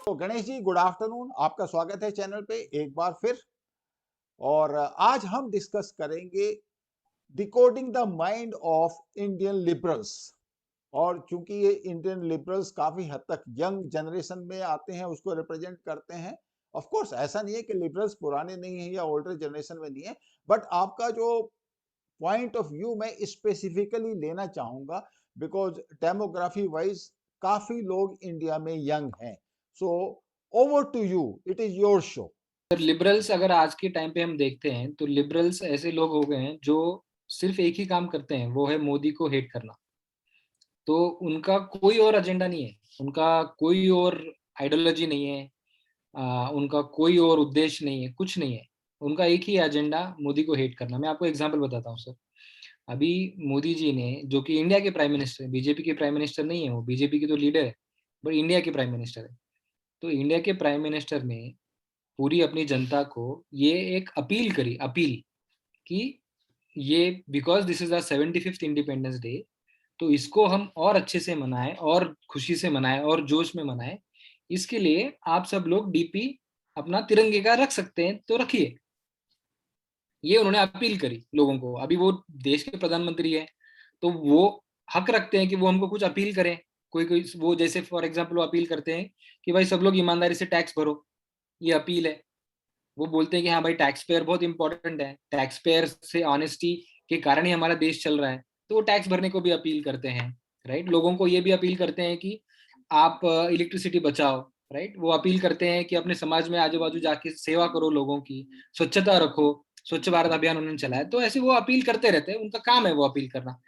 तो Ganesh ji, good afternoon. आपका स्वागत है चैनल पे एक बार फिर। और आज हम डिस्कस करेंगे decoding the mind of Indian liberals. और चूंकि ये इंडियन लिबरल्स काफी हद तक यंग जनरेशन में आते हैं, उसको रिप्रेजेंट करते हैं। ऑफ कोर्स ऐसा नहीं है कि लिबरल्स पुराने नहीं है या ओल्डर जनरेशन में नहीं है, बट आपका जो पॉइंट ऑफ व्यू मैं स्पेसिफिकली लेना चाहूंगा, बिकॉज डेमोग्राफी वाइज काफी लोग इंडिया में यंग हैं। So over to you, it is your show. Sir, liberals अगर आज के टाइम पे हम देखते हैं तो लिबरल्स ऐसे लोग हो गए हैं जो सिर्फ एक ही काम करते हैं, वो है मोदी को हेट करना। तो उनका कोई और एजेंडा नहीं है, उनका कोई और आइडियोलॉजी नहीं है, उनका कोई और उद्देश्य नहीं है, कुछ नहीं है। उनका एक ही एजेंडा, मोदी को हेट करना। मैं आपको एग्जांपल बताता हूँ सर। अभी मोदी जी ने, जो कि इंडिया के प्राइम मिनिस्टर है, बीजेपी के प्राइम मिनिस्टर नहीं है, वो बीजेपी के तो लीडर है, बट इंडिया के प्राइम मिनिस्टर है। तो इंडिया के प्राइम मिनिस्टर ने पूरी अपनी जनता को ये एक अपील करी, अपील कि ये because this is the 75th independence day, तो इसको हम और अच्छे से मनाएं और खुशी से मनाएं और जोश में मनाएं। इसके लिए आप सब लोग डीपी अपना तिरंगे का रख सकते हैं तो रखिए। ये उन्होंने अपील करी लोगों को। अभी वो देश के प्रधानमंत्री है, तो वो हक रखते हैं कि वो हमको कुछ अपील करें। कोई कोई वो जैसे फॉर एग्जाम्पल वो अपील करते हैं कि भाई सब लोग ईमानदारी से टैक्स भरो, ये अपील है। वो बोलते हैं कि हाँ भाई, टैक्स पेयर बहुत इंपॉर्टेंट है, टैक्स पेयर से ऑनेस्टी के कारण ही हमारा देश चल रहा है। तो वो टैक्स भरने को भी अपील करते हैं, राइट। लोगों को ये भी अपील करते हैं कि आप इलेक्ट्रिसिटी बचाओ, राइट। वो अपील करते हैं कि अपने समाज में आजू बाजू जाके सेवा करो लोगों की, स्वच्छता रखो। स्वच्छ भारत अभियान उन्होंने चलाया। तो ऐसे वो अपील करते रहते हैं, उनका काम है वो अपील करना।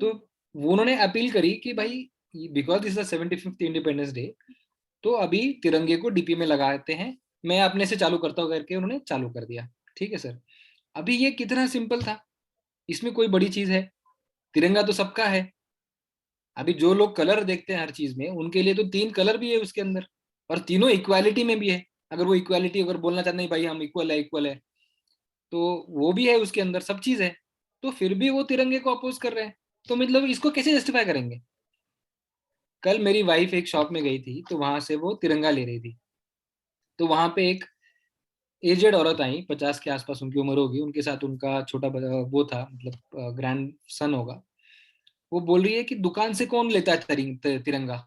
तो वो उन्होंने अपील करी कि भाई, because this is 75th independence day, तो अभी तिरंगे को डीपी में लगाते हैं। मैं अपने से चालू करता हूँ करके उन्होंने चालू कर दिया। ठीक है सर। अभी ये कितना सिंपल था, इसमें कोई बड़ी चीज है? तिरंगा तो सबका है। अभी जो लोग कलर देखते हैं हर चीज में, उनके लिए तो 3 कलर भी है उसके अंदर, और तीनों इक्वालिटी में भी है। अगर वो इक्वालिटी अगर बोलना चाहते नहीं भाई हम इक्वल है, इक्वल है, तो वो भी है उसके अंदर, सब चीज है। तो फिर भी वो तिरंगे को अपोज कर रहे हैं। तो मतलब इसको कैसे जस्टिफाई करेंगे? कल मेरी वाइफ एक शॉप में गई थी, तो वहां से वो तिरंगा ले रही थी। तो वहां पे एक एजेड औरत आई, 50 के आसपास उनकी उम्र होगी, उनके साथ उनका वो था, मतलब ग्रैंड सन होगा। वो बोल रही है कि दुकान से कौन लेता है तिरंगा?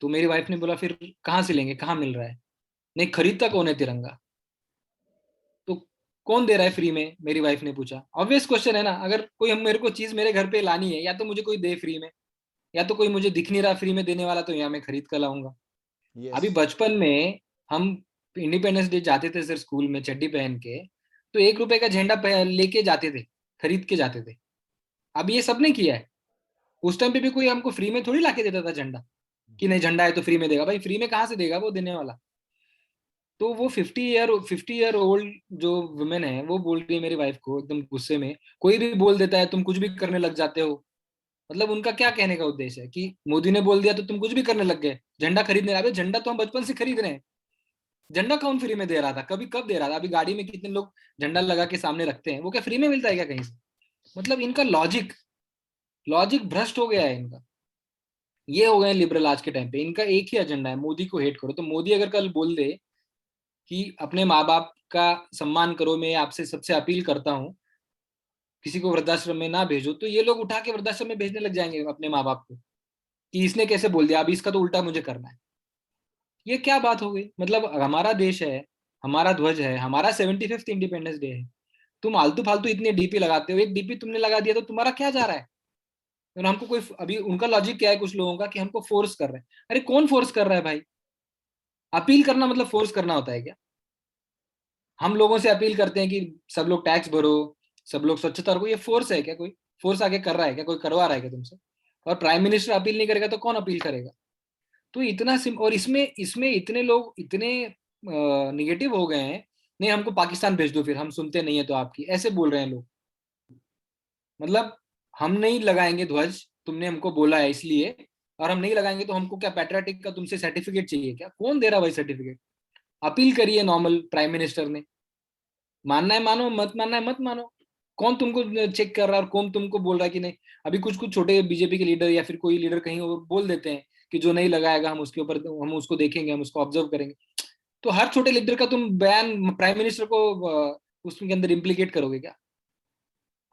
तो मेरी वाइफ ने बोला फिर कहाँ से लेंगे, कहाँ मिल रहा है? नहीं, खरीदता कौन है तिरंगा? तो कौन दे रहा है फ्री में? मेरी वाइफ ने पूछा। ऑब्वियस क्वेश्चन है ना। अगर कोई हम मेरे को चीज मेरे घर पे लानी है, या तो मुझे कोई दे फ्री में, या तो कोई मुझे दिख नहीं रहा फ्री में देने वाला, तो यहाँ मैं खरीद कर लाऊंगा। यस। अभी बचपन में हम इंडिपेंडेंस डे जाते थे सर, स्कूल में चड्डी पहन के, तो 1 रुपए का झंडा लेके जाते थे, खरीद के जाते थे। अब ये सब ने किया है। उस टाइम पे भी कोई हमको फ्री में थोड़ी लाके देता था झंडा, कि नहीं झंडा है तो फ्री में देगा। भाई फ्री में कहाँ से देगा वो देने वाला? तो वो 50 ईयर ओल्ड जो वुमेन है, वो बोल रही है मेरी वाइफ को एकदम गुस्से में, कोई भी बोल देता है तुम कुछ भी करने लग जाते हो। मतलब उनका क्या कहने का उद्देश्य है कि मोदी ने बोल दिया तो तुम कुछ भी करने लग गए, झंडा खरीदने। अबे झंडा तो हम बचपन से खरीद रहे हैं। झंडा कौन फ्री में दे रहा था? कभी कब दे रहा था? अभी गाड़ी में कितने लोग झंडा लगा के सामने रखते हैं, वो क्या फ्री में मिलता है क्या कहीं से? मतलब इनका लॉजिक लॉजिक भ्रष्ट हो गया है इनका। ये हो गए लिबरल आज के टाइम पे। इनका एक ही एजेंडा है, मोदी को हेट करो। तो मोदी अगर कल बोल दे कि अपने माँ बाप का सम्मान करो, मैं आपसे सबसे अपील करता हूँ किसी को वृद्धाश्रम में ना भेजो, तो ये लोग उठा के वृद्धाश्रम में भेजने लग जाएंगे अपने माँ बाप को, कि इसने कैसे बोल दिया, अभी इसका तो उल्टा मुझे करना है। ये क्या बात हो गई? मतलब हमारा देश है, हमारा ध्वज है, हमारा 75th इंडिपेंडेंस डे है, तुम आलतू फालतू इतने डीपी लगाते हो। एक डीपी तुमने लगा दिया तो तुम्हारा क्या जा रहा है? और हमको कोई, अभी उनका लॉजिक क्या है कुछ लोगों का, कि हमको फोर्स कर रहे हैं। अरे कौन फोर्स कर रहा है भाई? अपील करना मतलब फोर्स करना होता है क्या? हम लोगों से अपील करते हैं कि सब लोग टैक्स भरो, सब लोग स्वच्छता रखो, ये फोर्स है क्या? कोई फोर्स आगे कर रहा है क्या? कोई करवा रहा है क्या तुमसे? और प्राइम मिनिस्टर अपील नहीं करेगा तो कौन अपील करेगा? तो इतना सिम, और इसमें इसमें इतने लोग इतने निगेटिव हो गए हैं। नहीं, हमको पाकिस्तान भेज दो, फिर हम सुनते नहीं है तो आपकी, ऐसे बोल रहे हैं लोग। मतलब हम नहीं लगाएंगे ध्वज, तुमने हमको बोला है इसलिए, और हम नहीं लगाएंगे तो हमको क्या पैट्रियोटिक का तुमसे सर्टिफिकेट चाहिए क्या? कौन दे रहा भाई सर्टिफिकेट? अपील करिए नॉर्मल प्राइम मिनिस्टर ने, मानना है मानो, मत मानना है मत मानो। कौन तुमको चेक कर रहा है और कौन तुमको बोल रहा है कि नहीं? अभी कुछ कुछ छोटे बीजेपी के लीडर या फिर कोई लीडर कहीं और बोल देते हैं कि जो नहीं लगाएगा हम उसके ऊपर, हम उसको देखेंगे, हम उसको ऑब्जर्व करेंगे। तो हर छोटे लीडर का तुम बयान प्राइम मिनिस्टर को उसके अंदर इम्प्लीकेट करोगे क्या?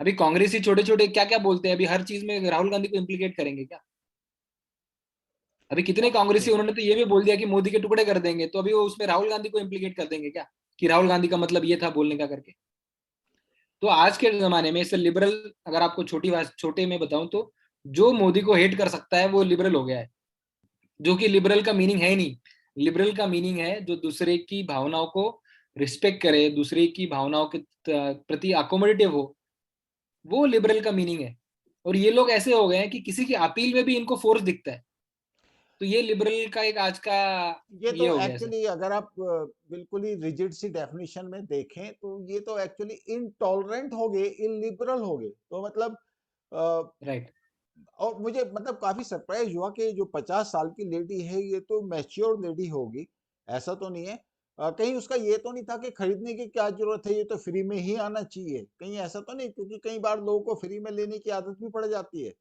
अभी कांग्रेसी छोटे छोटे क्या क्या बोलते हैं, अभी हर चीज में राहुल गांधी को इम्प्लीकेट करेंगे क्या? अभी कितने ओके। कांग्रेसी उन्होंने तो ये भी बोल दिया कि मोदी के टुकड़े कर देंगे, तो अभी वो उसमें राहुल गांधी को इम्प्लीकेट कर देंगे क्या, कि राहुल गांधी का मतलब ये था बोलने का करके? तो आज के जमाने में इससे लिबरल, अगर आपको छोटी बात छोटे में बताऊं तो, जो मोदी को हेट कर सकता है वो लिबरल हो गया है, जो कि लिबरल का मीनिंग है ही नहीं। लिबरल का मीनिंग है जो दूसरे की भावनाओं को रिस्पेक्ट करे, दूसरे की भावनाओं के प्रति अकोमोडेटिव हो, वो लिबरल का मीनिंग है। और ये लोग ऐसे हो गए हैं कि किसी की अपील में भी इनको फोर्स दिखता है। तो ये लिबरल का एक आज का ये ये तो हो गया है सर। एक्चुअली अगर आप बिल्कुल ही रिजिड सी डेफिनेशन में देखें तो ये तो एक्चुअली इनटॉलरेंट हो गए, इलिबरल हो गए। तो मतलब राइट। और मुझे मतलब काफी सरप्राइज हुआ कि जो 50 साल की लेडी है ये तो मैच्योर लेडी होगी, ऐसा तो नहीं है। कहीं उसका ये तो नहीं था कि खरीदने की क्या जरूरत है, ये तो फ्री में ही आना चाहिए, कहीं ऐसा तो नहीं? क्योंकि कई बार लोगों को फ्री में लेने की आदत भी पड़ जाती है।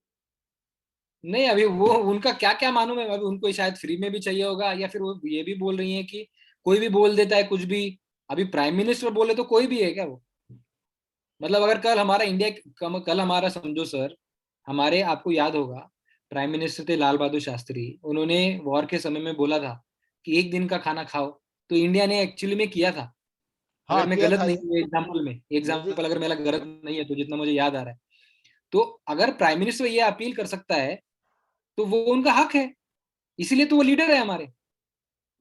नहीं, अभी वो उनका क्या क्या मालूम है, अभी उनको शायद फ्री में भी चाहिए होगा, या फिर वो ये भी बोल रही है कि कोई भी बोल देता है कुछ भी। अभी प्राइम मिनिस्टर बोले तो कोई भी है क्या वो? मतलब अगर कल हमारा इंडिया, कल हमारा समझो सर, हमारे, आपको याद होगा, प्राइम मिनिस्टर थे लाल बहादुर शास्त्री, उन्होंने वॉर के समय में बोला था कि एक दिन का खाना खाओ। तो इंडिया ने एक्चुअली में किया था, हाँ अगर मैं किया गलत था नहीं ये। हूँ एग्जाम्पल में, मुझे एग्जाम्पल अगर मेरा गलत नहीं है तो, जितना मुझे याद आ रहा है। तो अगर प्राइम मिनिस्टर ये अपील कर सकता है तो वो उनका हक है, इसीलिए तो वो लीडर है हमारे।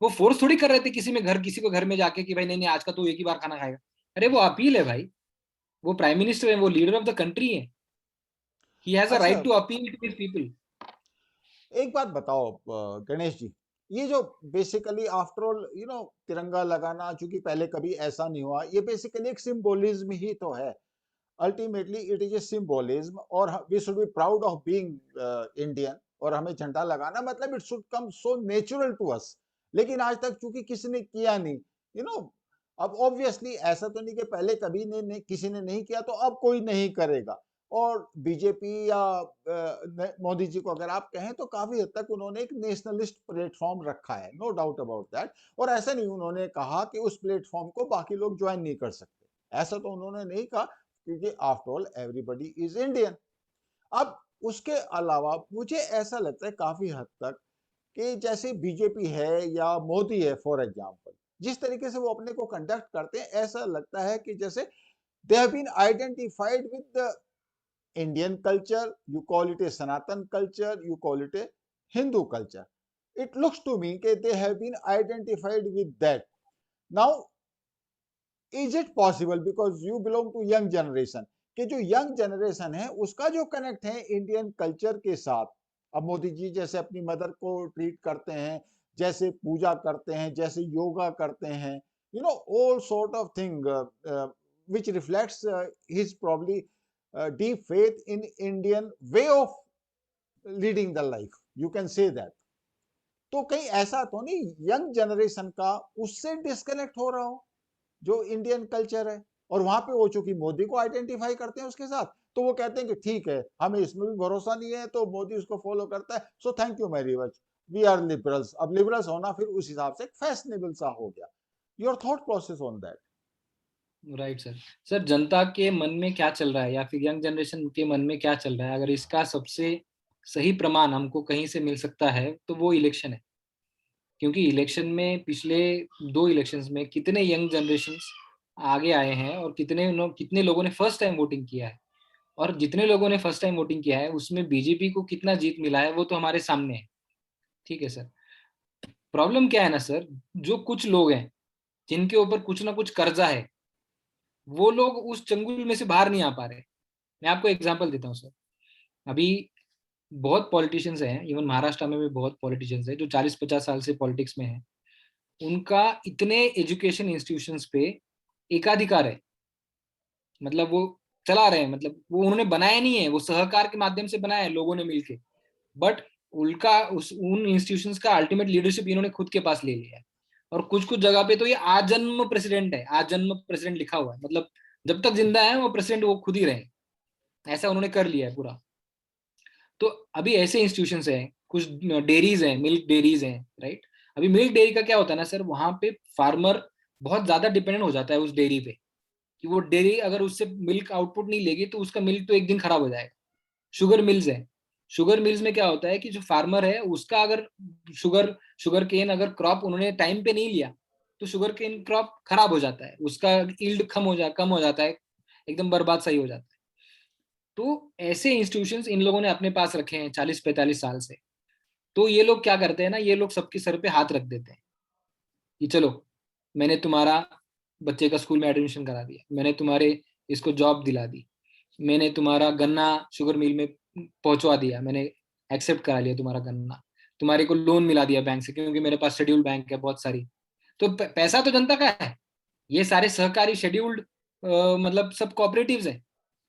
वो फोर्स थोड़ी कर रहे थे किसी में घर, किसी को घर में जाके कि भाई नहीं नहीं आज का तो एक ही बार खाना खाएगा। अरे वो अपील है भाई, वो प्राइम मिनिस्टर है, वो लीडर ऑफ द कंट्री है। ही हैज अ अच्छा right to appeal to his people. एक बात बताओ गणेश जी, ये जो बेसिकली आफ्टर ऑल तिरंगा लगाना, चूंकि पहले कभी ऐसा नहीं हुआ, ये बेसिकली एक सिंबोलिज्म ही तो है। Ultimately it is a symbolism, और we should be proud of being Indian, और हमें झंडा लगाना मतलब it should come so natural to us. लेकिन आज तक चूंकि किसी ने किया नहीं, यू नो अब ऑब्वियसली ऐसा तो नहीं कि पहले कभी किसी ने नहीं किया तो अब कोई नहीं करेगा। और बीजेपी या मोदी जी को अगर आप कहें तो काफी हद तक उन्होंने एक नेशनलिस्ट प्लेटफॉर्म रखा है, नो डाउट अबाउट दैट। और ऐसा नहीं उन्होंने कहा कि उस प्लेटफॉर्म को बाकी लोग ज्वाइन नहीं कर सकते, ऐसा तो उन्होंने नहीं कहा, क्योंकि after all everybody is Indian. अब उसके अलावा मुझे ऐसा लगता है काफी हद तक कि जैसे बीजेपी है या मोदी है फॉर एग्जांपल, जिस तरीके से वो अपने को कंडक्ट करते हैं, ऐसा लगता है कि जैसे they have been identified with the Indian culture, you call it a Sanatan culture, you call it a Hindu culture. It looks to me that they have been identified with that. Now, is it possible because you belong to young generation कि जो young generation है उसका जो connect है Indian culture के साथ, अब मोदी जी जैसे अपनी मदर को ट्रीट करते हैं, जैसे पूजा करते हैं, जैसे योगा करते हैं, all sort of thing which reflects his probably deep faith in Indian way of leading the life, you can say that. तो कहीं ऐसा तो नहीं यंग जनरेशन का उससे डिस्कनेक्ट हो रहा हो जो इंडियन कल्चर है, और वहां पे वो चूंकि मोदी को आइडेंटिफाई करते हैं उसके साथ, तो वो कहते हैं कि ठीक है हमें इसमें भी भरोसा नहीं है तो मोदी उसको फॉलो करता है, so thank you very much, we are liberals. अब लिबरल्स होना फिर उस हिसाब से फैशनेबल सा हो गया। Your thought process on that? Right sir. Sir जनता के मन में क्या चल रहा है, या फिर यंग जनरेशन के मन में क्या चल रहा है, अगर इसका सबसे सही प्रमाण हमको कहीं से मिल सकता है तो वो इलेक्शन है। क्योंकि इलेक्शन में, पिछले 2 इलेक्शंस में कितने यंग जनरेशन्स आगे आए हैं, और कितने लोगों ने फर्स्ट टाइम वोटिंग किया है। और जितने लोगों ने फर्स्ट टाइम वोटिंग किया है उसमें बीजेपी को कितना जीत मिला है वो तो हमारे सामने है। ठीक है सर। प्रॉब्लम क्या है ना सर, जो कुछ लोग हैं जिनके ऊपर कुछ ना कुछ कर्जा है, वो लोग उस चंगुल में से बाहर नहीं आ पा रहे। मैं आपको एग्जांपल देता हूँ सर। अभी बहुत पॉलिटिशियंस हैं, इवन महाराष्ट्र में भी बहुत पॉलिटिशियंस हैं जो 40-50 साल से पॉलिटिक्स में हैं। उनका इतने एजुकेशन इंस्टीट्यूशंस पे एकाधिकार है, मतलब वो चला रहे हैं, मतलब वो उन्होंने बनाया नहीं है, वो सहकार के माध्यम से बनाया है लोगों ने मिलके। बट उनका उन इंस्टीट्यूशंस का अल्टीमेट लीडरशिप इन्होंने खुद के पास ले लिया है। और कुछ कुछ जगह पे तो ये आजन्म प्रेसिडेंट है, आजन्म प्रेसिडेंट लिखा हुआ है, मतलब जब तक जिंदा है वो प्रेसिडेंट वो खुद ही रहे, ऐसा उन्होंने कर लिया है पूरा। तो अभी ऐसे इंस्टीट्यूशंस हैं, कुछ डेयरीज हैं, मिल्क डेयरीज हैं, राइट। अभी मिल्क डेयरी का क्या होता है ना सर, वहां पे फार्मर बहुत ज्यादा डिपेंडेंट हो जाता है उस डेयरी पे, कि वो डेयरी अगर उससे मिल्क आउटपुट नहीं लेगी तो उसका मिल्क तो एक दिन खराब हो जाएगा। शुगर मिल्स है, शुगर मिल्स में क्या होता है कि जो फार्मर है उसका अगर शुगर शुगर केन अगर क्रॉप उन्होंने टाइम पे नहीं लिया तो शुगर केन क्रॉप खराब हो जाता है, उसका ईल्ड कम हो जाता है, एकदम बर्बाद सही हो जाता है। तो ऐसे इंस्टीट्यूशंस इन लोगों ने अपने पास रखे हैं 40-45 साल से। तो ये लोग क्या करते हैं ना, ये लोग सबके सर पे हाथ रख देते हैं कि चलो, मैंने तुम्हारा बच्चे का स्कूल में एडमिशन करा दिया, मैंने तुम्हारे इसको जॉब दिला दी, मैंने तुम्हारा गन्ना शुगर मिल में पहुंचवा दिया, मैंने एक्सेप्ट करा लिया तुम्हारा गन्ना, तुम्हारे को लोन मिला दिया बैंक से, क्योंकि मेरे पास शेड्यूल्ड बैंक है बहुत सारी। तो पैसा तो जनता का है, ये सारे सहकारी शेड्यूल्ड मतलब सब कोऑपरेटिव्स है,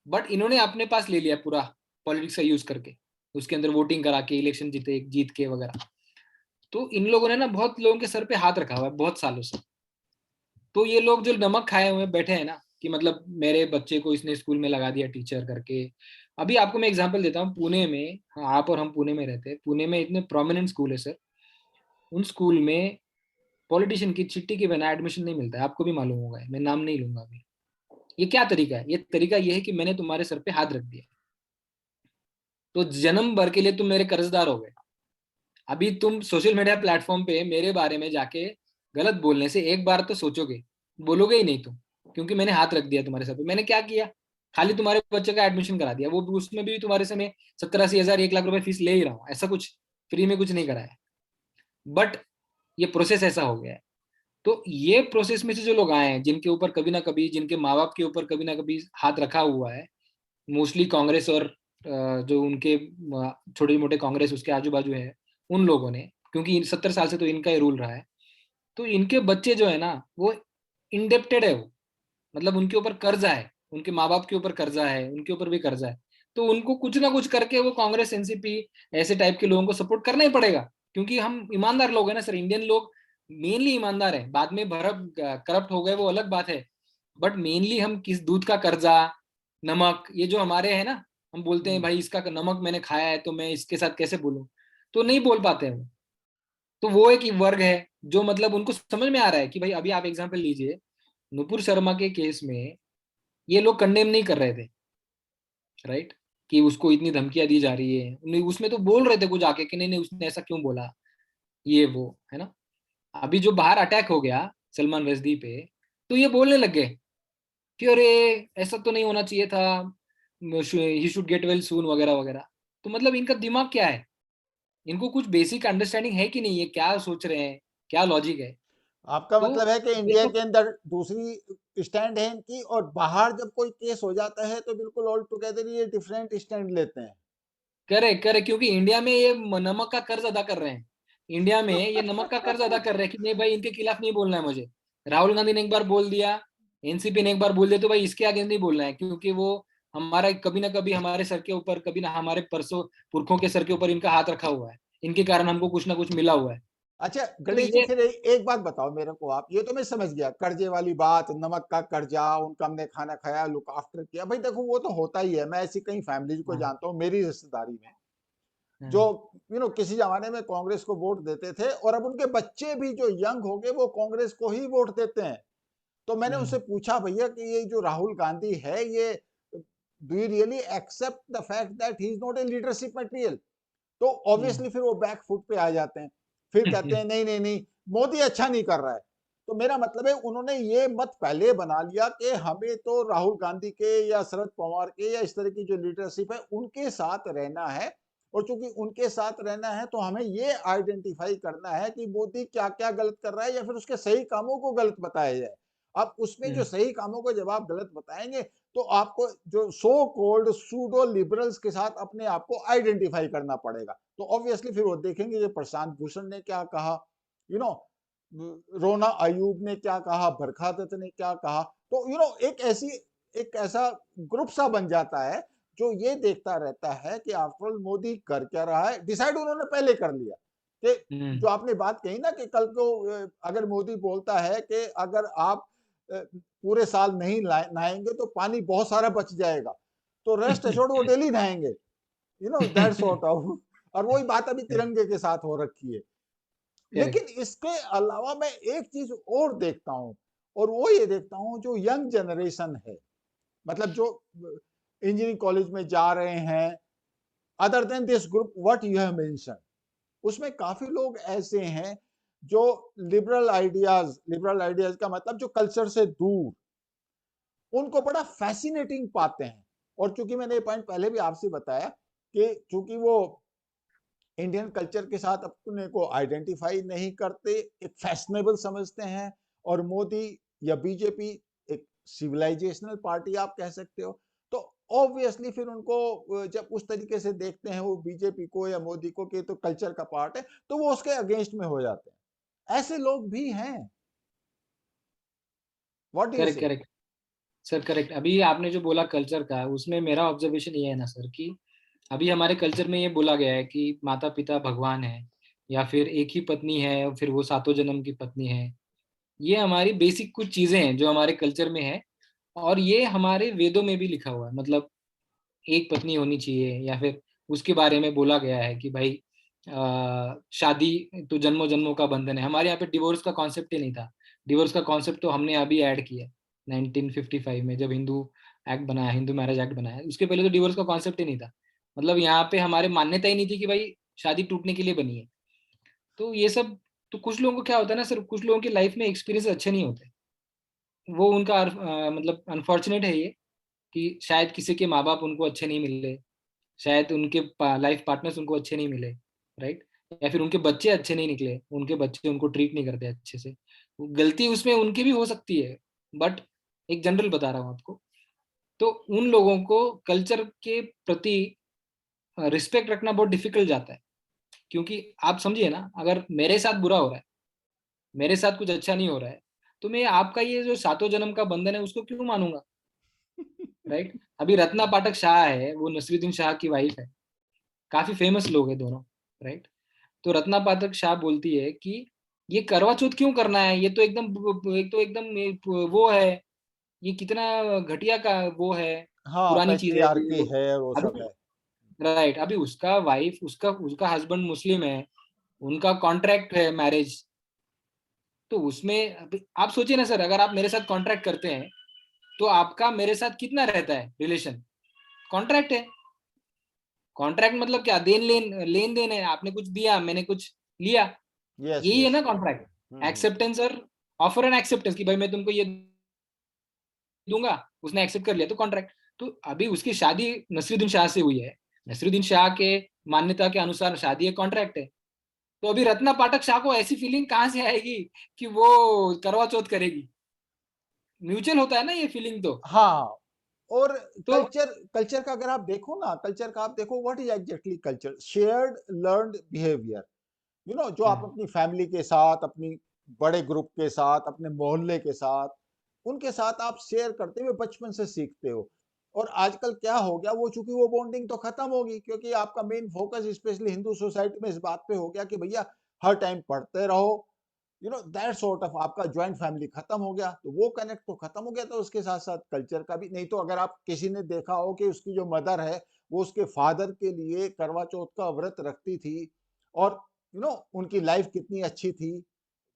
बट इन्होंने अपने पास ले लिया पूरा, पॉलिटिक्स का यूज करके, उसके अंदर वोटिंग करा के इलेक्शन जीत के वगैरह। तो इन लोगों ने ना बहुत लोगों के सर पे हाथ रखा हुआ है बहुत सालों से। तो ये लोग जो नमक खाए हुए बैठे हैं ना, कि मतलब मेरे बच्चे को इसने स्कूल में लगा दिया टीचर करके। अभी आपको मैं एग्जांपल देता हूँ, पुणे में, हाँ, आप और हम पुणे में रहते हैं, पुणे में इतने प्रोमिनेंट स्कूल है सर, उन स्कूल में पॉलिटिशियन की चिट्ठी के बिना एडमिशन नहीं मिलता है, आपको भी मालूम होगा, मैं नाम नहीं लूंगा अभी। ये क्या तरीका है? ये तरीका ये है कि मैंने तुम्हारे सर पे हाथ रख दिया, तो जन्म भर के लिए तुम मेरे कर्जदार हो गए। अभी तुम सोशल मीडिया प्लेटफॉर्म पे मेरे बारे में जाके गलत बोलने से एक बार तो सोचोगे, बोलोगे ही नहीं तुम, क्योंकि मैंने हाथ रख दिया तुम्हारे सर पे। मैंने क्या किया? खाली तुम्हारे बच्चे का एडमिशन करा दिया, वो भी उसमें भी तुम्हारे से मैं 70-80 हजार 1 लाख रुपए फीस ले ही रहा हूँ, ऐसा कुछ फ्री में कुछ नहीं कराया। बट ये प्रोसेस ऐसा हो गया है। तो ये प्रोसेस में से जो लोग आए हैं, जिनके ऊपर कभी ना कभी, जिनके माँ बाप के ऊपर कभी ना कभी हाथ रखा हुआ है, मोस्टली कांग्रेस और जो उनके छोटे मोटे कांग्रेस उसके आजू बाजू है, उन लोगों ने, क्योंकि 70 साल से तो इनका ही रूल रहा है, तो इनके बच्चे जो है ना वो इंडेप्टेड है, वो मतलब उनके ऊपर कर्जा है, उनके माँ बाप के ऊपर कर्जा है, उनके ऊपर भी कर्जा है। तो उनको कुछ ना कुछ करके वो कांग्रेस एनसीपी ऐसे टाइप के लोगों को सपोर्ट करना ही पड़ेगा, क्योंकि हम ईमानदार लोग हैं ना सर, इंडियन लोग मेनली ईमानदार है, बाद में भरप करप्ट हो गए वो अलग बात है। बट मेनली हम किस दूध का कर्जा, नमक, ये जो हमारे है ना, हम बोलते हैं भाई इसका नमक मैंने खाया है तो मैं इसके साथ कैसे बोलूं, तो नहीं बोल पाते हैं वो। तो वो एक वर्ग है जो मतलब उनको समझ में आ रहा है कि भाई, अभी आप एग्जांपल लीजिए, नुपुर शर्मा के केस में ये लोग कंडेम नहीं कर रहे थे, राइट, कि उसको इतनी धमकियां दी जा रही है, उसमें तो बोल रहे थे कुछ आके कि नहीं नहीं उसने ऐसा क्यों बोला, ये वो है ना। अभी जो बाहर अटैक हो गया सलमान रश्दी पे, तो ये बोलने लग गए कि अरे ऐसा तो नहीं होना चाहिए था, he should get well soon वगैरह वगैरह। तो मतलब इनका दिमाग क्या है, इनको कुछ बेसिक अंडरस्टैंडिंग है कि नहीं, ये क्या सोच रहे हैं, क्या लॉजिक है। आपका तो मतलब है कि ये इंडिया तो के अंदर दूसरी स्टैंड है इनकी, और बाहर जब कोई केस हो जाता है तो बिल्कुल ऑल टुगेदर ये डिफरेंट स्टैंड लेते हैं। करे करे, क्योंकि इंडिया में ये नमक का कर्ज अदा कर रहे हैं, इंडिया में ये नमक का कर्ज अदा कर रहे हैं कि नहीं भाई इनके खिलाफ नहीं बोलना है मुझे। राहुल गांधी ने एक बार बोल दिया, एनसीपी ने एक बार बोल दिया, तो भाई इसके आगे नहीं बोलना है, क्योंकि वो हमारा कभी ना कभी हमारे सर के ऊपर, कभी ना हमारे परसों पुरखों के सर के ऊपर इनका हाथ रखा हुआ है, इनके कारण हमको कुछ ना कुछ मिला हुआ है। अच्छा तो गणेश जी, ये फिर एक बात बताओ मेरे को आप, ये तो मैं समझ गया कर्जे वाली बात, नमक का कर्जा, उनका हमने खाना खाया, लुक आफ्टर किया, भाई देखो वो तो होता ही है, मैं ऐसी कई फैमिलीज को हाँ, जानता हूँ मेरी रिश्तेदारी में, जो हाँ, किसी जमाने में कांग्रेस को वोट देते थे और अब उनके बच्चे भी जो यंग हो गए वो कांग्रेस को ही वोट देते हैं। तो मैंने उनसे हम्म, पूछा भैया कि ये जो राहुल गांधी है, ये do you really accept the fact that he is not a leadership material? तो हम्म, ऑब्वियसली फिर वो बैक फुट पे आ जाते हैं, फिर कहते हैं नहीं नहीं नहीं, मोदी अच्छा नहीं कर रहा है। तो मेरा मतलब है उन्होंने ये मत पहले बना लिया कि हमें तो राहुल गांधी के या शरद पवार के या इस तरह की जो लीडरशिप है उनके साथ रहना है, और चूंकि उनके साथ रहना है तो हमें ये आइडेंटिफाई करना है कि मोदी क्या क्या गलत कर रहा है या फिर उसके सही कामों को गलत बताया जाए। अब उसमें जो हम्म, सही कामों को जब आप गलत बताएंगे तो आपको जो सो कोल्ड सूडो लिबरल्स के साथ अपने आप को आइडेंटिफाई करना पड़ेगा। तो ऑब्वियसली फिर वो देखेंगे कि प्रशांत भूषण ने क्या कहा, यू नो रोना अयूब ने क्या कहा, बरखा दत्त ने क्या कहा। तो एक ऐसा ग्रुप सा बन जाता है जो ये देखता रहता है कि आफ्टर ऑल मोदी कर क्या रहा है, डिसाइड उन्होंने पहले कर लिया कि हम्म, जो आपने बात कही ना कि कल को अगर मोदी बोलता है कि अगर आप पूरे साल नहीं नहाएंगे तो पानी बहुत सारा बच जाएगा, तो रेस्ट एश्योर्ड वो डेली नहाएंगे, दैट सॉर्ट ऑफ। और वही बात अभी तिरंगे के साथ हो रखी है। लेकिन करेक्ट। इसके अलावा मैं एक चीज और देखता हूं, और वो ये देखता हूं जो यंग जनरेशन है, मतलब जो इंजीनियरिंग कॉलेज में जा रहे हैं, other than this group what you have mention, उसमें काफी लोग ऐसे हैं जो लिबरल आइडियाज का मतलब जो कल्चर से दूर, उनको बड़ा फैसिनेटिंग पाते हैं। और चूंकि मैंने ये पॉइंट पहले भी आपसे बताया कि चूंकि वो इंडियन कल्चर के साथ अपने को आइडेंटिफाई नहीं करते, एक फैशनेबल समझते हैं, और मोदी या बीजेपी एक सिविलाइजेशनल पार्टी आप कह सकते हो, तो ऑब्वियसली फिर उनको जब उस तरीके से देखते हैं वो बीजेपी को या मोदी को कि तो कल्चर का पार्ट है, तो वो उसके अगेंस्ट में हो जाते हैं। ऐसे लोग भी हैं। व्हाट डू यू करेक्ट से? Correct sir, correct. अभी आपने जो बोला कल्चर का, उसमें मेरा ऑब्जर्वेशन ये है ना सर, कि अभी हमारे कल्चर में ये बोला गया है कि माता पिता भगवान है, या फिर एक ही पत्नी है और फिर वो सातों जन्म की पत्नी है। ये हमारी बेसिक कुछ चीजें हैं जो हमारे कल्चर में है, और ये हमारे वेदों में भी लिखा हुआ है। मतलब एक पत्नी होनी चाहिए, या फिर उसके बारे में बोला गया है कि भाई शादी तो जन्मों जन्मों का बंधन है। हमारे यहाँ पे डिवोर्स का कॉन्सेप्ट ही नहीं था। डिवोर्स का कॉन्सेप्ट तो हमने अभी ऐड किया 1955 में, जब हिंदू मैरिज एक्ट बनाया। उसके पहले तो डिवोर्स का कॉन्सेप्ट ही नहीं था। मतलब यहाँ पे हमारे मान्यता ही नहीं थी कि भाई शादी टूटने के लिए बनी है। तो ये सब, तो कुछ लोगों को क्या होता है ना सर, कुछ लोगों की लाइफ में एक्सपीरियंस अच्छे नहीं होते। वो उनका मतलब अनफॉर्चुनेट है ये, कि शायद किसी के माँ बाप उनको अच्छे नहीं मिले, शायद उनके लाइफ पार्टनर्स उनको अच्छे नहीं मिले, राइट, या फिर उनके बच्चे अच्छे नहीं निकले, उनके बच्चे उनको ट्रीट नहीं करते अच्छे से। गलती उसमें उनकी भी हो सकती है, बट एक जनरल बता रहा हूँ आपको। तो उन लोगों को कल्चर के प्रति रिस्पेक्ट रखना बहुत डिफिकल्ट जाता है। क्योंकि आप समझिए ना, अगर मेरे साथ बुरा हो रहा है, मेरे साथ कुछ अच्छा नहीं हो रहा है, तो मैं आपका ये जो सातों जन्म का बंधन है उसको क्यों मानूंगा, राइट। अभी रत्ना पाठक शाह है, वो नसरुद्दीन शाह की वाइफ है, काफी फेमस लोग हैं दोनों, राइट। तो रत्ना पाठक शाह बोलती है कि ये करवा चौथ क्यों करना है, ये तो एकदम वो है, ये कितना घटिया का वो है, हाँ, पुरानी चीज है ये पैट्रियार्की वो। है और वो सब अभी है। राइट, अभी उसका वाइफ, उसका उसका हस्बैंड मुस्लिम है, उनका कॉन्ट्रैक्ट है मैरिज। तो उसमें आप सोचिए ना सर, अगर आप मेरे साथ कॉन्ट्रैक्ट करते हैं, तो आपका मेरे साथ कितना रहता है रिलेशन, कॉन्ट्रैक्ट है। कॉन्ट्रैक्ट मतलब क्या, लेन देन है, आपने कुछ दिया, मैंने कुछ लिया, यस, यही है यस। ना कॉन्ट्रैक्ट। एक्सेप्टेंस और ऑफर एंड एक्सेप्टेंस, कि भाई मैं तुमको ये दूंगा, उसने एक्सेप्ट कर लिया तो कॉन्ट्रैक्ट। तो अभी उसकी शादी नसरुद्दीन शाह से हुई है, नसरुद्दीन शाह के मान्यता के अनुसार शादी एक कॉन्ट्रैक्ट है। तो अभी रत्ना पाठक शाह को ऐसी फीलिंग कहाँ से आएगी कि वो करवा चौथ करेगी। म्यूचुअल होता है ना ये फीलिंग तो। हाँ, और तो कल्चर कल्चर का अगर आप देखो ना, कल्चर का आप देखो, what is exactly culture? Shared learned behaviour, जो आप अपनी फैमिली के साथ, अपनी बड़े ग्रुप के साथ, अपने मोहल्ले के साथ, उनके साथ आप शेयर करते हुए बचपन से सीखते हो। और आजकल क्या हो गया, वो चूंकि वो बॉन्डिंग तो खत्म होगी, क्योंकि आपका main focus specially Hindu society में इस बात पे हो गया कि भैया हर टाइम पढ़ते रहो, दैट सॉर्ट ऑफ आपका ज्वाइंट फैमिली खत्म हो गया, तो वो कनेक्ट तो खत्म हो गया। तो उसके साथ साथ कल्चर का भी नहीं। तो अगर आप किसी ने देखा हो कि उसकी जो मदर है वो उसके फादर के लिए करवा चौथ का व्रत रखती थी, और उनकी लाइफ कितनी अच्छी थी,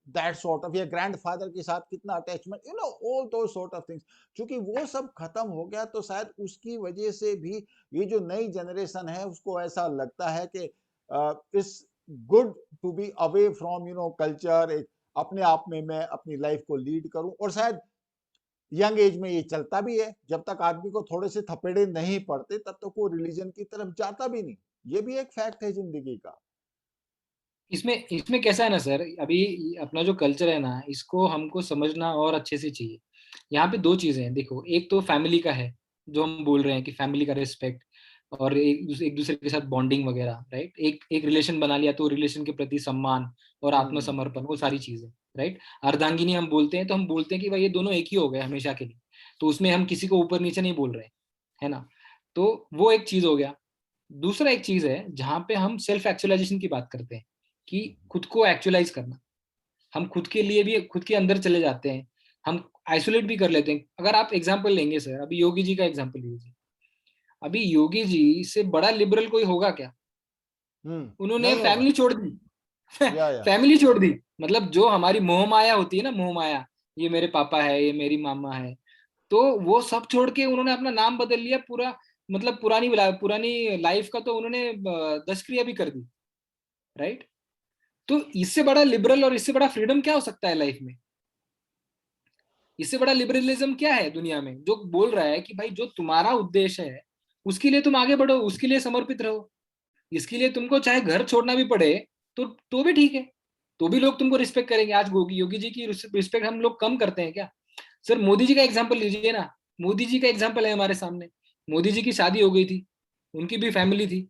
दैट सॉर्ट ऑफ, या ग्रैंडफादर के साथ कितना अटैचमेंट, ऑल दो सॉर्ट ऑफ थिंग्स, क्योंकि वो सब खत्म हो गया। तो शायद उसकी वजह से भी ये जो नई जनरेशन है उसको ऐसा लगता है कि it's good to be away from culture, एक अपने आप में मैं अपनी लाइफ को लीड करूं। और शायद यंग एज में ये चलता भी है, जब तक आदमी को थोड़े से थपेड़े नहीं पड़ते तब तक वो रिलीजन की तरफ जाता भी नहीं। ये भी एक फैक्ट है जिंदगी का। इसमें इसमें कैसा है ना सर, अभी अपना जो कल्चर है ना, इसको हमको समझना और अच्छे से चाहिए। यहाँ पे दो चीजें हैं, देखो, एक तो फैमिली का है, जो हम बोल रहे हैं कि फैमिली का रिस्पेक्ट, और एक दूसरे के साथ बॉन्डिंग वगैरह, राइट। एक एक रिलेशन बना लिया तो रिलेशन के प्रति सम्मान और हम्म। आत्मसमर्पण, वो सारी चीजें, राइट। अर्धांगिनी हम बोलते हैं, तो हम बोलते हैं कि भाई ये दोनों एक ही हो गए हमेशा के लिए। तो उसमें हम किसी को ऊपर नीचे नहीं बोल रहे हैं, है ना। तो वो एक चीज हो गया। दूसरा एक चीज है जहां पे हम सेल्फ एक्चुअलाइजेशन की बात करते हैं, कि खुद को एक्चुअलाइज करना। हम खुद के लिए भी खुद के अंदर चले जाते हैं, हम आइसोलेट भी कर लेते हैं। अगर आप एग्जाम्पल लेंगे सर, अभी योगी जी का एग्जाम्पल लीजिए। अभी योगी जी से बड़ा लिबरल कोई होगा क्या? उन्होंने नहीं होगा। फैमिली छोड़ दी। या फैमिली छोड़ दी, मतलब जो हमारी मोह माया होती है ना, मोह माया, ये मेरे पापा है, ये मेरी मामा है, तो वो सब छोड़ के उन्होंने अपना नाम बदल लिया पूरा। मतलब पुरानी लाइफ का तो उन्होंने दशक्रिया भी कर दी, राइट। तो इससे बड़ा लिबरल और इससे बड़ा फ्रीडम क्या हो सकता है लाइफ में? इससे बड़ा लिबरलिज्म क्या है दुनिया में, जो बोल रहा है कि भाई जो तुम्हारा उद्देश्य है उसके लिए तुम आगे बढ़ो, उसके लिए समर्पित रहो। इसके लिए तुमको चाहे घर छोड़ना भी पड़े तो भी ठीक है, तो भी लोग तुमको रिस्पेक्ट करेंगे। आज योगी जी की रिस्पेक्ट हम लोग कम करते हैं क्या? सर मोदी जी का एग्जाम्पल लीजिए ना, मोदी जी का एग्जाम्पल है हमारे सामने। मोदी जी की शादी हो गई थी, उनकी भी फैमिली थी,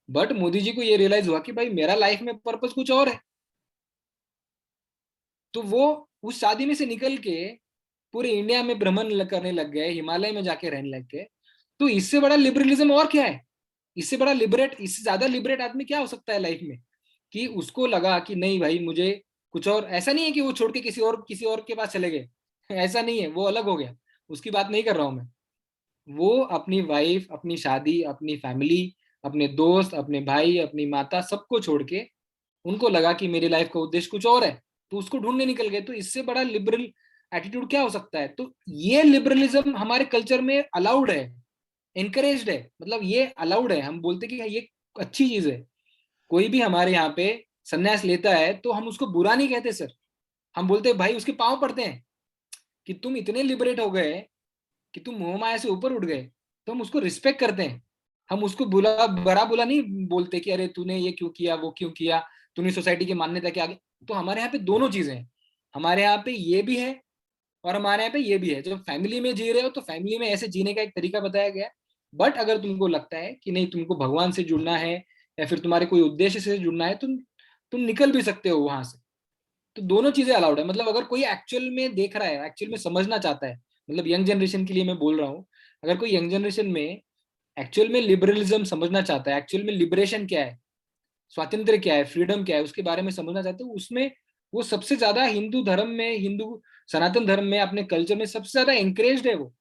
बट मोदी जी को ये रियलाइज हुआ कि भाई मेरा लाइफ में पर्पस कुछ और है, तो वो उस शादी में से निकल के पूरे इंडिया में भ्रमण करने लग गए, हिमालय में जाके रहने लग गए। तो इससे बड़ा लिबरलिज्म और क्या है? इससे बड़ा लिबरेट, इससे ज्यादा लिबरेट आदमी क्या हो सकता है लाइफ में, कि उसको लगा कि नहीं भाई मुझे कुछ और, ऐसा नहीं है कि वो छोड़ के किसी और के पास चले गए। ऐसा नहीं है, वो अलग हो गया, उसकी बात नहीं कर रहा हूं मैं। वो अपनी वाइफ, अपनी शादी, अपनी फैमिली, अपने दोस्त, अपने भाई, अपनी माता, सबको छोड़ के उनको लगा कि मेरी लाइफ का उद्देश्य कुछ और है, तो उसको ढूंढने निकल गए। तो इससे बड़ा लिबरल एटीट्यूड क्या हो सकता है? तो ये लिबरलिज्म हमारे कल्चर में अलाउड है, एनकरेज्ड है, मतलब ये अलाउड है। हम बोलते कि ये अच्छी चीज है। कोई भी हमारे यहाँ पे संन्यास लेता है तो हम उसको बुरा नहीं कहते सर, हम बोलते हैं भाई उसके पांव पड़ते हैं कि तुम इतने लिबरेट हो गए कि तुम मोह माया से ऊपर उठ गए, तो हम उसको रिस्पेक्ट करते हैं। हम उसको बुला बड़ा बुला नहीं बोलते कि अरे तूने ये क्यों किया, वो क्यों किया, तूने सोसाइटी की मान्यता के आगे। तो हमारे यहाँ पे दोनों चीजें हैं, हमारे यहाँ पे ये भी है और हमारे यहाँ पे ये भी है। जब फैमिली में जी रहे हो तो फैमिली में ऐसे जीने का एक तरीका बताया गया है। बट अगर तुमको लगता है कि नहीं तुमको भगवान से जुड़ना है या फिर तुम्हारे कोई उद्देश्य से जुड़ना है, तुम निकल भी सकते हो वहां से। तो दोनों चीजें अलाउड है। मतलब अगर कोई एक्चुअल में देख रहा है, एक्चुअल में समझना चाहता है, मतलब यंग जनरेशन के लिए मैं बोल रहा हूँ, अगर कोई यंग जनरेशन में एक्चुअल में लिबरलिज्म समझना चाहता है, एक्चुअल में लिबरेशन क्या है, स्वातंत्र्य क्या है, फ्रीडम क्या है, उसके बारे में समझना चाहते हो, उसमें वो सबसे ज्यादा हिंदू धर्म में, हिंदू सनातन धर्म में, अपने कल्चर में सबसे ज्यादा एंकरेज्ड है वो।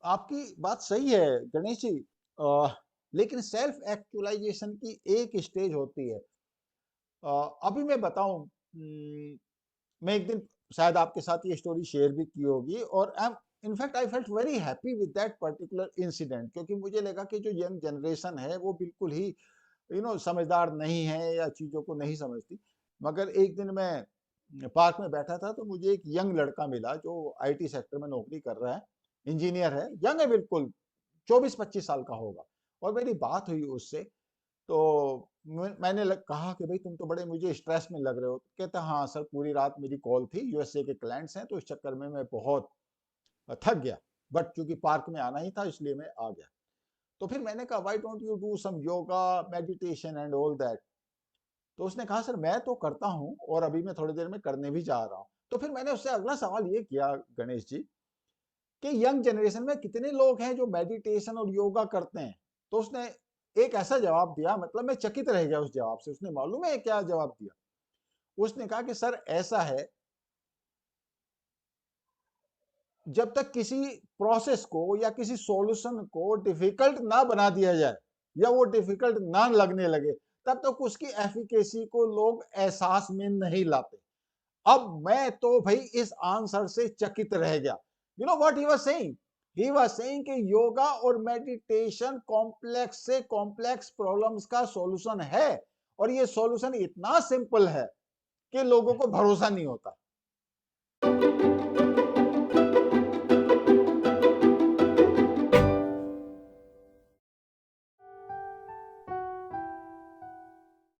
आपकी बात सही है गणेश जी। लेकिन सेल्फ एक्चुअलाइजेशन की एक स्टेज होती है। अभी मैं बताऊं, मैं एक दिन शायद आपके साथ ये स्टोरी शेयर भी की होगी, और I am in fact I felt very happy with that particular incident, क्योंकि मुझे लगा कि जो यंग जनरेशन है वो बिल्कुल ही समझदार नहीं है या चीज़ों को नहीं समझती। मगर एक दिन मैं पार्क में बैठा था तो मुझे एक यंग लड़का मिला जो आईटी सेक्टर में नौकरी कर रहा है, इंजीनियर है, यंग है बिल्कुल, 24-25 साल का होगा। और मेरी बात हुई उससे, तो मैंने कहा कि भाई तुम तो बड़े मुझे स्ट्रेस में लग रहे हो। कहता हाँ सर, पूरी रात मेरी कॉल थी, यूएसए के क्लाइंट्स हैं, तो इस चक्कर में मैं बहुत थक गया, बट क्योंकि पार्क में आना ही था इसलिए मैं आ गया। तो फिर मैंने कहा why don't you do some yoga, meditation and all that. तो उसने कहा सर मैं तो करता हूँ और अभी मैं थोड़ी देर में करने भी जा रहा हूँ। तो फिर मैंने उससे अगला सवाल ये किया गणेश जी, कि यंग जनरेशन में कितने लोग हैं जो मेडिटेशन और योगा करते हैं? तो उसने एक ऐसा जवाब दिया, मतलब मैं चकित रह गया उस जवाब से। उसने मालूम है क्या जवाब दिया? उसने कहा कि सर ऐसा है, जब तक किसी प्रोसेस को या किसी सॉल्यूशन को डिफिकल्ट ना बना दिया जाए या वो डिफिकल्ट ना लगने लगे, तब तक उसकी एफिकेसी को लोग एहसास में नहीं लाते। अब मैं तो भाई इस आंसर से चकित रह गया। You know what he was saying? He was saying कि योगा और मेडिटेशन कॉम्प्लेक्स से कॉम्प्लेक्स प्रॉब्लम्स का सॉल्यूशन है, और ये सॉल्यूशन इतना सिंपल है कि लोगों को भरोसा नहीं होता।